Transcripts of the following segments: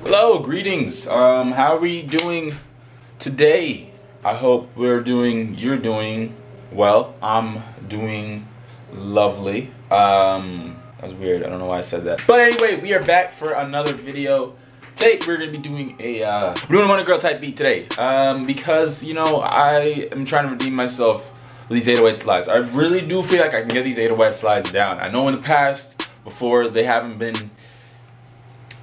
Hello, greetings. How are we doing today? I hope you're doing well. I'm doing lovely. That was weird. I don't know why I said that. But anyway, we are back for another video. Today we're gonna be doing a Wondagurl type beat today. Because I am trying to redeem myself with these 808 slides. I really do feel like I can get these 808 slides down. I know in the past, before, they haven't been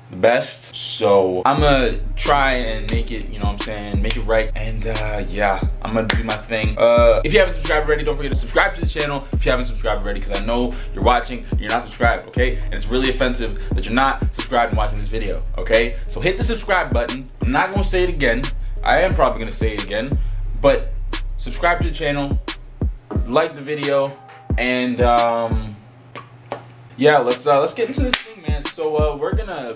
the best, so I'm gonna try and make it, make it right. And yeah, I'm gonna do my thing. If you haven't subscribed already, don't forget to subscribe to the channel if you haven't subscribed already, because I know you're watching and you're not subscribed, okay? And it's really offensive that you're not subscribed and watching this video, okay? So hit the subscribe button. I'm not gonna say it again. I am probably gonna say it again, but subscribe to the channel, like the video, and yeah, let's get into this thing, man. So we're gonna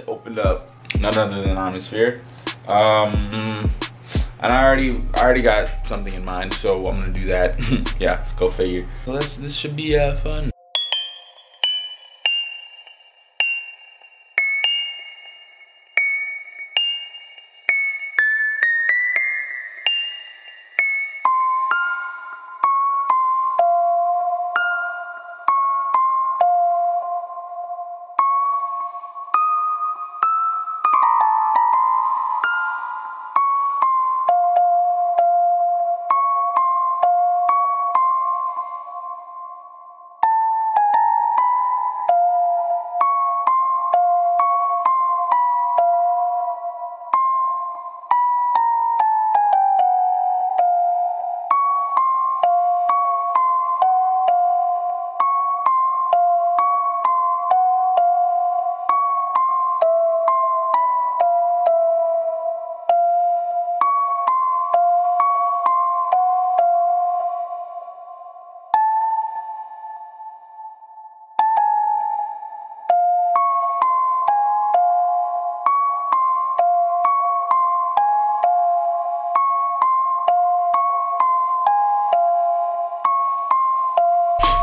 open up none other than Atmosphere, and I already got something in mind, so I'm gonna do that. Yeah, go figure. So this should be fun.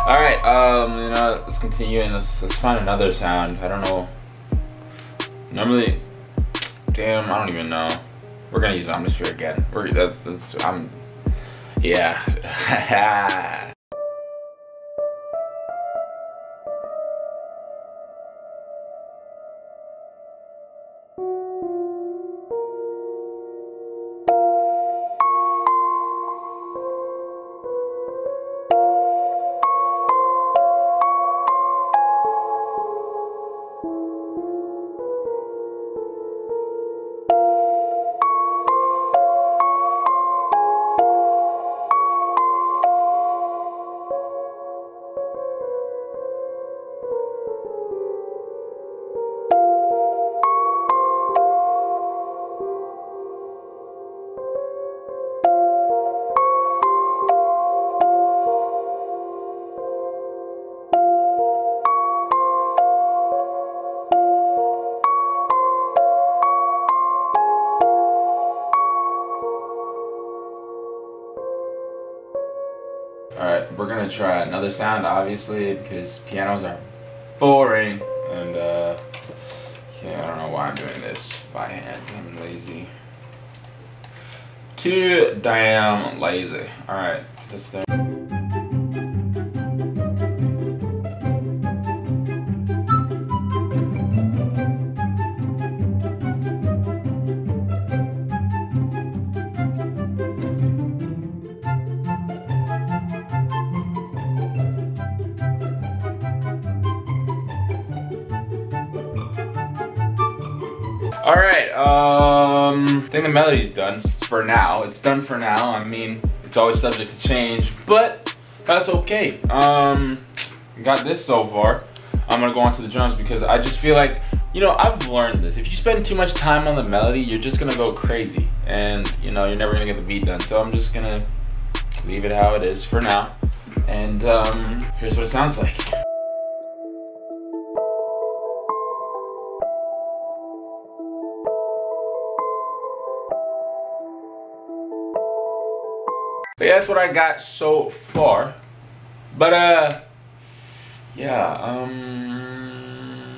Alright, let's continue and let's find another sound. I don't know. Normally, damn, I don't even know. We're gonna use Atmosphere again. Yeah. Alright, we're gonna try another sound, obviously, because pianos are boring, and yeah, I don't know why I'm doing this by hand. I'm lazy. Too damn lazy. Alright, this thing. Alright, I think the melody's done for now. It's done for now. I mean, it's always subject to change, but that's okay. Got this so far. I'm gonna go on to the drums because I just feel like, I've learned this. If you spend too much time on the melody, you're just gonna go crazy. And, you're never gonna get the beat done. So I'm just gonna leave it how it is for now. And here's what it sounds like. But yeah, that's what I got so far. But yeah,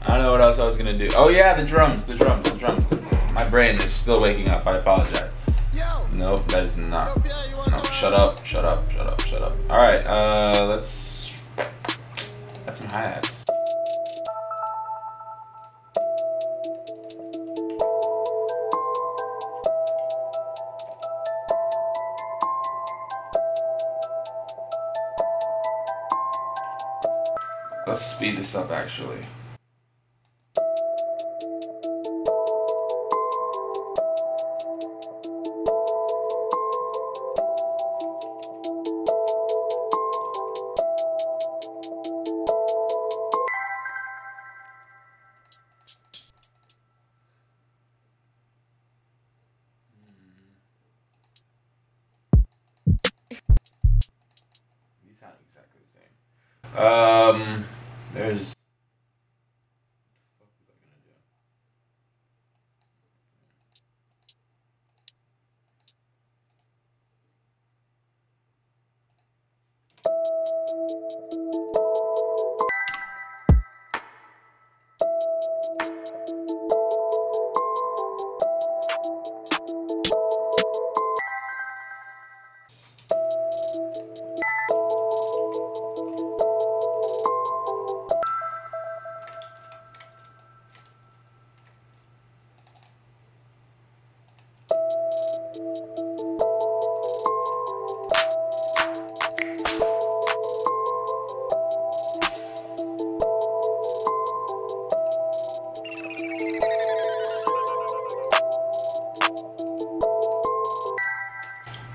I don't know what else I was gonna do. Oh yeah, the drums. My brain is still waking up. I apologize. Nope, that is not. No, shut up. All right, let's. That's some hi-hats. Let's speed this up, actually. These sound exactly the same. There's.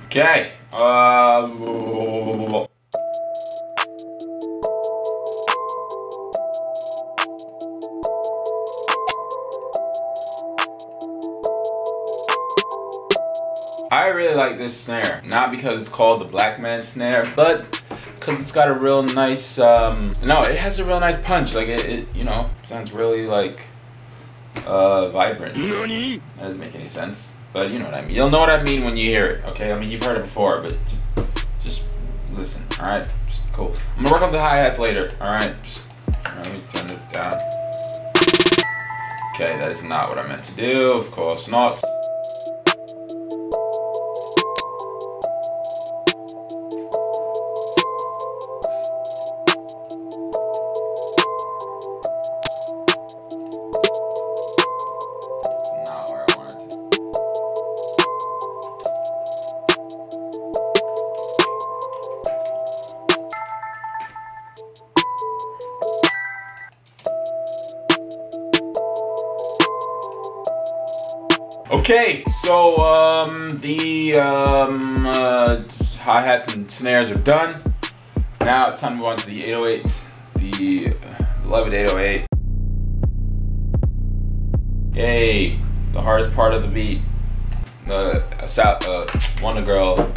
Okay. I really like this snare, not because it's called the black man snare, but because it's got a real nice, no, it has a real nice punch. Like it you know, sounds really like vibrant. That doesn't make any sense, but you know what I mean. You'll know what I mean when you hear it, okay? I mean, you've heard it before, but just listen, all right? Just cool. I'm gonna work on the hi-hats later, all right? Let me turn this down. Okay, that is not what I meant to do, of course not. Okay, so the hi-hats and snares are done. Now it's time to move on to the 808, the beloved 808. Yay, the hardest part of the beat, the Wondagurl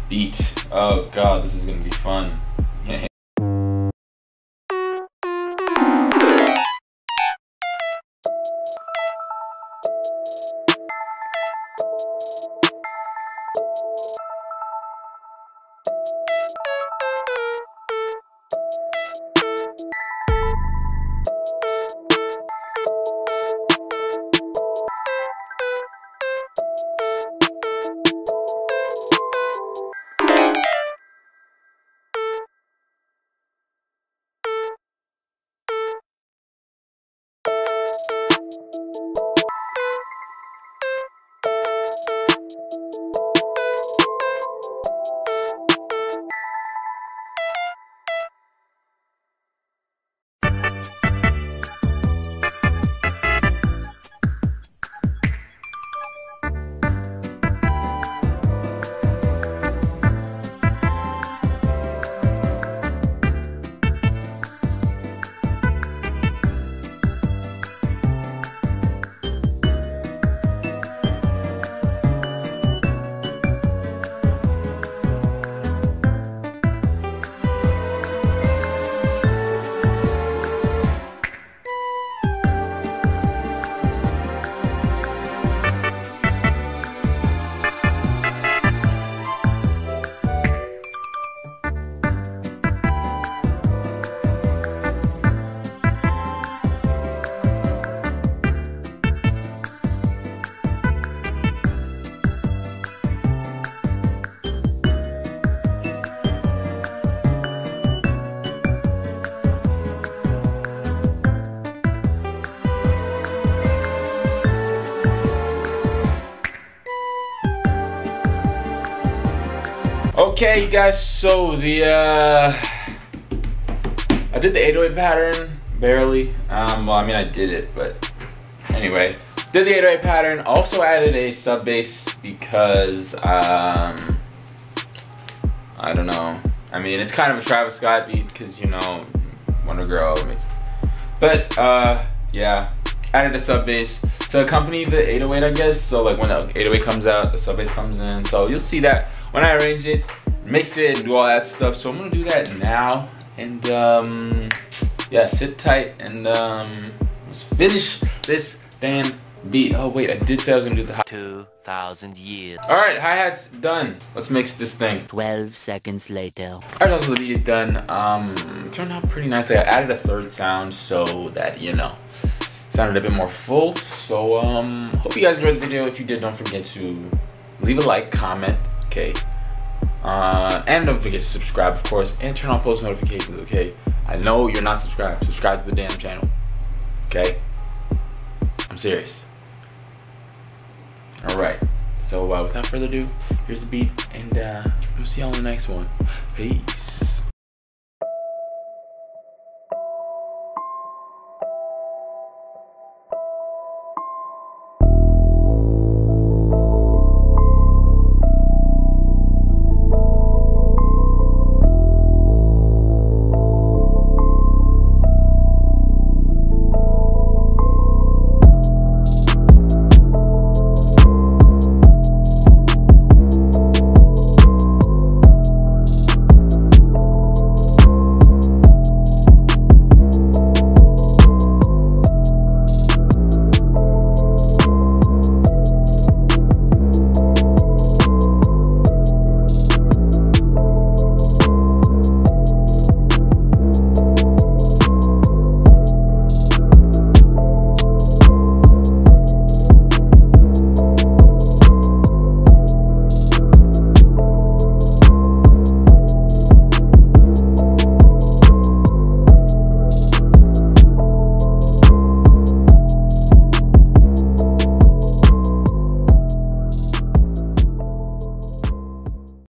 beat. Oh god, this is gonna be fun. Okay, you guys, so the I did the 808 pattern, barely. Well, I mean, I did it, but anyway. Did the 808 pattern, also added a sub bass because, I don't know. I mean, it's kind of a Travis Scott beat because, you know, Wondagurl mix. But, yeah, added a sub bass to accompany the 808, I guess. So, like, when the 808 comes out, the sub bass comes in. So, you'll see that when I arrange it, mix it, and do all that stuff. So, I'm going to do that now. And, yeah, sit tight and, let's finish this damn beat. Oh wait, I did say I was gonna do the 2,000 years. Alright, hi-hat's done. Let's mix this thing. 12 seconds later. Alright, also the beat is done. Turned out pretty nicely. I added a third sound so that, you know, sounded a bit more full. So, hope you guys enjoyed the video. If you did, don't forget to leave a like, comment, okay? And don't forget to subscribe, of course, and turn on post notifications, okay? I know you're not subscribed. Subscribe to the damn channel, okay? I'm serious. Alright, so without further ado, here's the beat, and we'll see y'all in the next one. Peace.